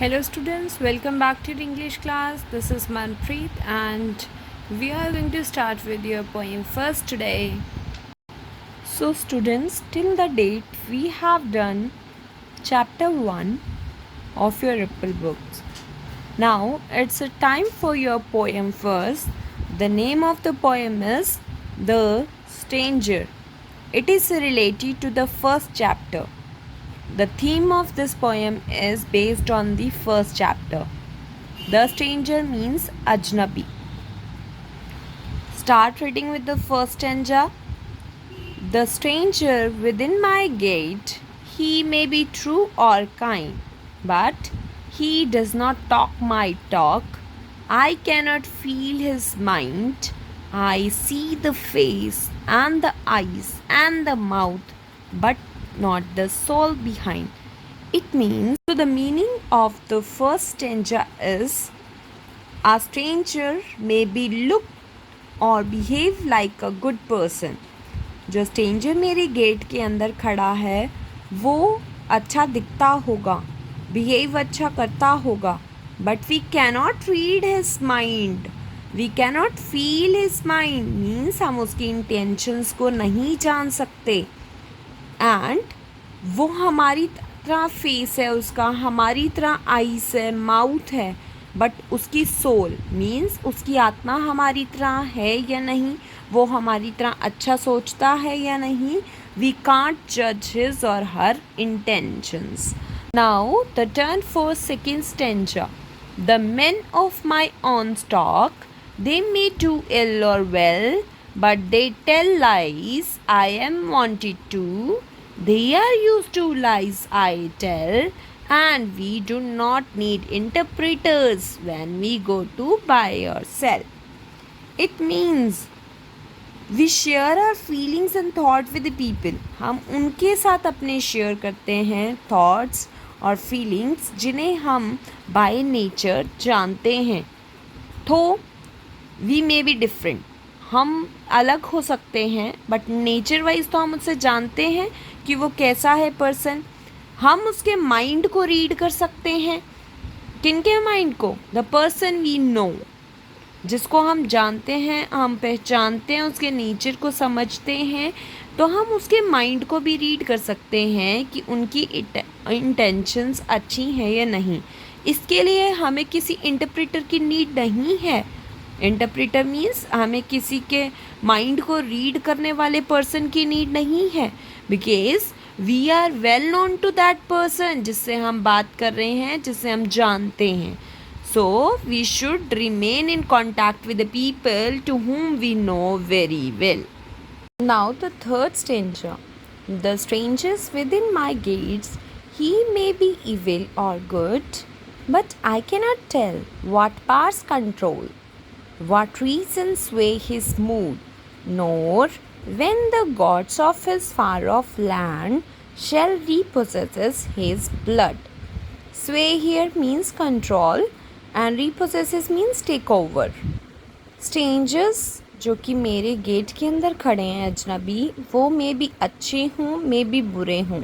Hello students, welcome back to the English class. This is Manpreet and we are going to start with your poem first today. So students, till the date we have done chapter 1 of your Ripple books. Now it's a time for your poem first. The name of the poem is The Stranger. It is related to the first chapter. The theme of this poem is based on the first chapter. The stranger means Ajnabi. Start reading with the first stanza. The stranger within my gate, he may be true or kind, but he does not talk my talk. I cannot feel his mind. I see the face and the eyes and the mouth, but not the soul behind. It means, so the meaning of the first stanza is a stranger may be look or behave like a good person. जो stranger मेरे gate के अंदर खड़ा है वो अच्छा दिखता होगा, बिहेव अच्छा करता होगा, but we cannot read his mind, we cannot feel his mind means हम उसकी इंटेंशंस को नहीं जान सकते. एंड वो हमारी तरह फेस है उसका, हमारी तरह आइस है, माउथ है, बट उसकी सोल मीन्स उसकी आत्मा हमारी तरह है या नहीं, वो हमारी तरह अच्छा सोचता है या नहीं. वी कांट जज हिज और her intentions. Now the turn for second stanza. The men of my own stock, they may do ill or well, but they tell lies. I am wanted to. They are used to lies I tell, and we do not need interpreters when we go to buy or sell. It means we share our feelings and thoughts with the people. हम उनके साथ अपने share करते हैं thoughts और feelings जिन्हें हम by nature जानते हैं. तो वी मे बी डिफरेंट, हम अलग हो सकते हैं, बट नेचर वाइज तो हम उससे जानते हैं कि वो कैसा है पर्सन. हम उसके माइंड को रीड कर सकते हैं. किनके माइंड को? द पर्सन वी नो, जिसको हम जानते हैं, हम पहचानते हैं, उसके नेचर को समझते हैं, तो हम उसके माइंड को भी रीड कर सकते हैं कि उनकी इंटेंशंस अच्छी हैं या नहीं. इसके लिए हमें किसी इंटरप्रेटर की नीड नहीं है. इंटरप्रेटर मीन्स हमें किसी के माइंड को रीड करने वाले पर्सन की नीड नहीं है, because we are well known to that person जिससे हम बात कर रहे हैं, जिससे हम जानते हैं. So we should remain in contact with the people to whom we know very well. Now the third stranger. The strangers within my gates, he may be evil or good, but I cannot tell what powers control, what reasons sway his mood, nor when the gods of his far off land shall repossess his blood. Sway here means control and repossesses means take over. Strangers जो कि मेरे gate के अंदर खड़े हैं अजनबी, वो मे भी अच्छे हों, मे भी बुरे हों.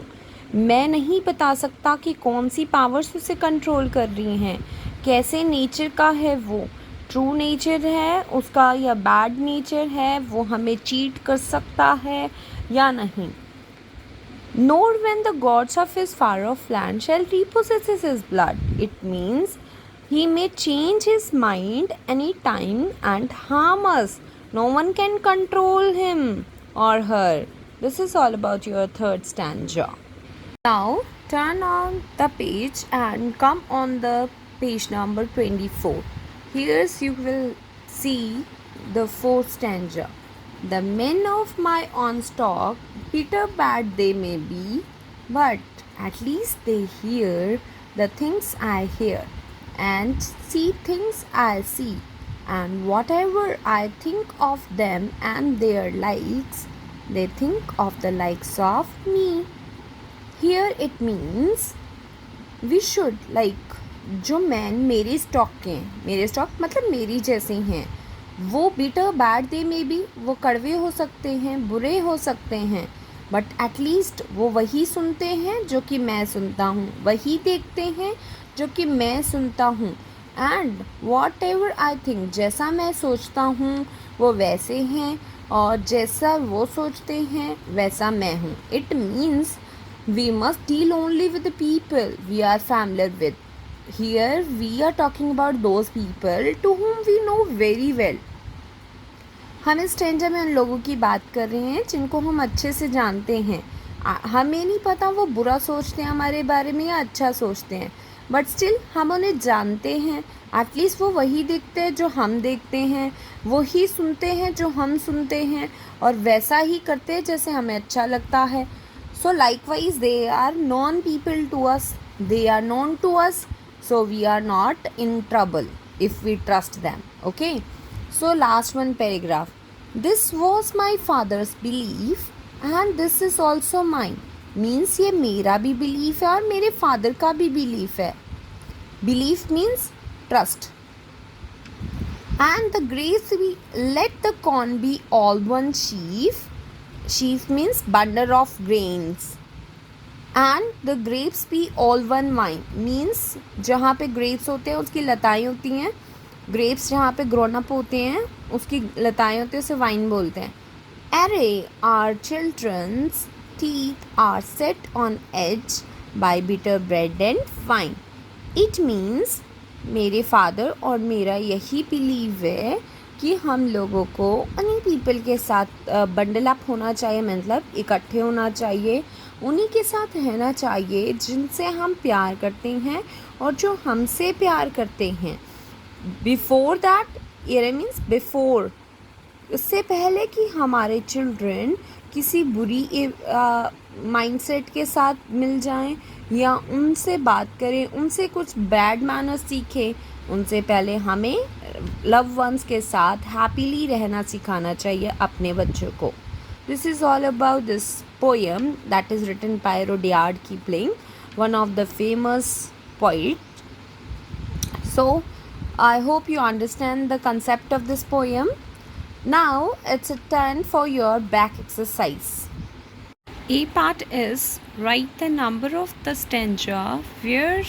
मैं नहीं बता सकता कि कौन सी पावर्स उसे कंट्रोल कर रही हैं, कैसे नेचर का है वो, ट्रू नेचर है उसका या बैड नेचर है, वो हमें चीट कर सकता है या नहीं. Nor when the gods of his far off land shall repossess his blood. It means he may change his mind any time and harm us. No one can control him or her. This is all about your third stanza. Now turn on the page and come on the page number 24. Here you will see the fourth stanza. The men of my own stock, bitter bad they may be, but at least they hear the things I hear, and see things I see, and whatever I think of them and their likes, they think of the likes of me. Here it means we should like जो man मेरे stock के हैं, मेरे stock मतलब मेरी जैसे हैं, वो बिटर बैड दे में भी, वो कड़वे हो सकते हैं, बुरे हो सकते हैं, बट एटलीस्ट वो वही सुनते हैं जो कि मैं सुनता हूँ, वही देखते हैं जो कि मैं सुनता हूँ, and what ever I think, जैसा मैं सोचता हूँ वो वैसे हैं, और जैसा वो सोचते हैं वैसा मैं हूँ. It means we must deal only with the people we are familiar with. Here we are talking about those people to whom we know very well. हम इस स्ट्रेंजर में उन लोगों की बात कर रहे हैं जिनको हम अच्छे से जानते हैं. हमें नहीं पता वो बुरा सोचते हैं हमारे बारे में या अच्छा सोचते हैं, बट स्टिल हम उन्हें जानते हैं. एटलीस्ट वो वही देखते हैं जो हम देखते हैं, वही सुनते हैं जो हम सुनते हैं, और वैसा ही करते हैं जैसे हमें अच्छा लगता है. So likewise they are known people to us, they are known to us, so we are not in trouble if we trust them. Okay, so last one paragraph. This was my father's belief and this is also mine. Means ये मेरा भी belief है और मेरे father का भी belief है. Belief means trust. And the grapes we let the corn be all one sheaf. Sheaf means bundle of grains. And the grapes be all one vine means जहाँ पे grapes होते हैं उसकी लताएं होती हैं. grapes जहाँ पे grown up होते हैं उसकी लताएं होती हैं, उसे wine बोलते हैं. Array our children's teeth are set on edge by bitter bread and wine. It means मेरे फादर और मेरा यही बिलीव है कि हम लोगों को उन्हीं पीपल के साथ बंडल अप होना चाहिए, मतलब इकट्ठे होना चाहिए, उन्हीं के साथ रहना चाहिए जिनसे हम प्यार करते हैं और जो हमसे प्यार करते हैं. Before that, year means before, उससे पहले कि हमारे चिल्ड्रन किसी बुरी माइंडसेट के साथ मिल जाएं या उनसे बात करें, उनसे कुछ बैड मैनर्स सीखें, उनसे पहले हमें लव वंस के साथ हैप्पीली रहना सिखाना चाहिए अपने बच्चों को. This is all about this poem that is written by Rudyard Kipling, one of the famous poet. So I hope you understand the concept of this poem. Now it's a turn for your back exercise. A part is write the number of the stanza where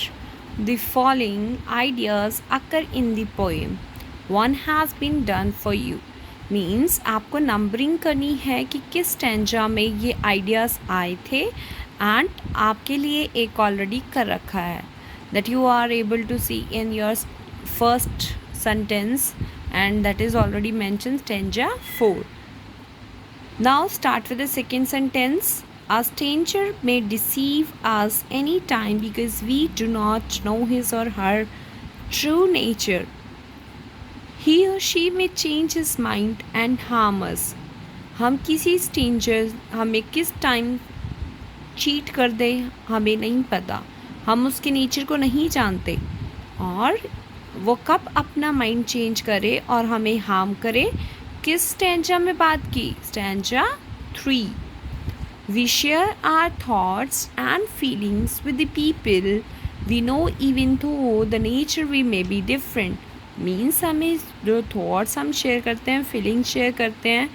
the following ideas occur in the poem. One has been done for you. Means आपको numbering करनी है कि किस stanza में ये ideas आए थे, and आपके लिए एक ऑलरेडी कर रखा है that you are able to see in your first sentence, and that is already mentioned stanza 4. Now start with the second sentence. A stranger may deceive us any time because we do not know his or her true nature. He or she may change his mind and harm us. हम किसी stranger हमें किस time cheat कर दे हमें नहीं पता, हम उसके नेचर को नहीं जानते, और वो कब अपना माइंड चेंज करे और हमें हार्म करे. किस स्टैंजा में बात की? Stanza 3. We share our thoughts and feelings with the people we know even though the nature we may be different. Means हमें जो थॉट्स हम शेयर करते हैं, फीलिंग्स शेयर करते हैं,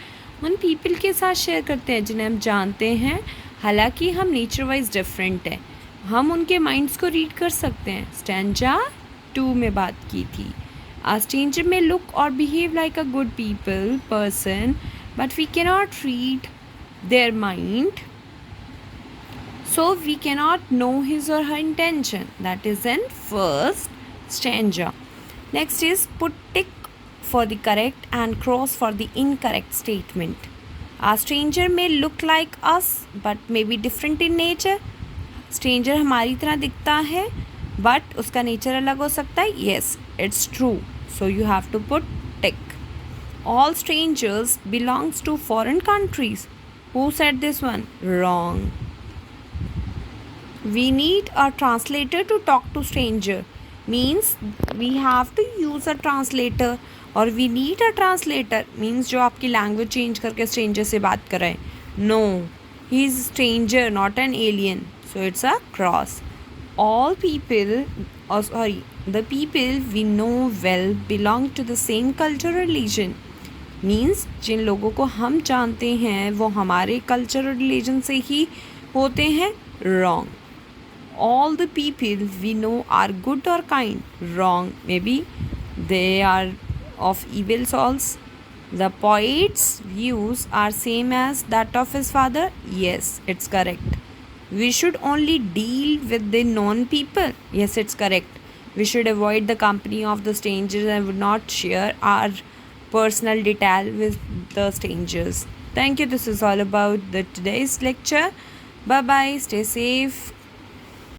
उन पीपल के साथ शेयर करते हैं जिन्हें हम जानते हैं, हालांकि हम नेचर वाइज डिफरेंट हैं. हम उनके माइंड्स को रीड कर सकते हैं. स्टैंजा 2 में बात की थी. A stranger may look or behave like a good person, but we cannot read their mind, so we cannot know his or her intention. That is in first stanza. Next is put tick for the correct and cross for the incorrect statement. A stranger may look like us but may be different in nature. Stranger हमारी तरह दिखता है but उसका nature अलग हो सकता है. Yes, it's true. So you have to put tick. All strangers belongs to foreign countries. Who said this one? Wrong. We need a translator to talk to stranger. Means we have to use a translator, or we need a translator means जो आपकी language change करके stranger से बात कराए. No, he is stranger, not an alien. So it's a cross. All people, the people we know well belong to the same culture or religion. Means जिन लोगों को हम जानते हैं वो हमारे कल्चर और रिलीजन से ही होते हैं. Wrong. all the people we know are good or kind? Wrong. Maybe they are of evil souls. The poet's views are same as that of his father? Yes, it's correct. We should only deal with the known people? Yes, it's correct. We should avoid the company of the strangers and would not share our personal detail with the strangers. Thank you. This is all about the today's lecture. Bye bye. Stay safe.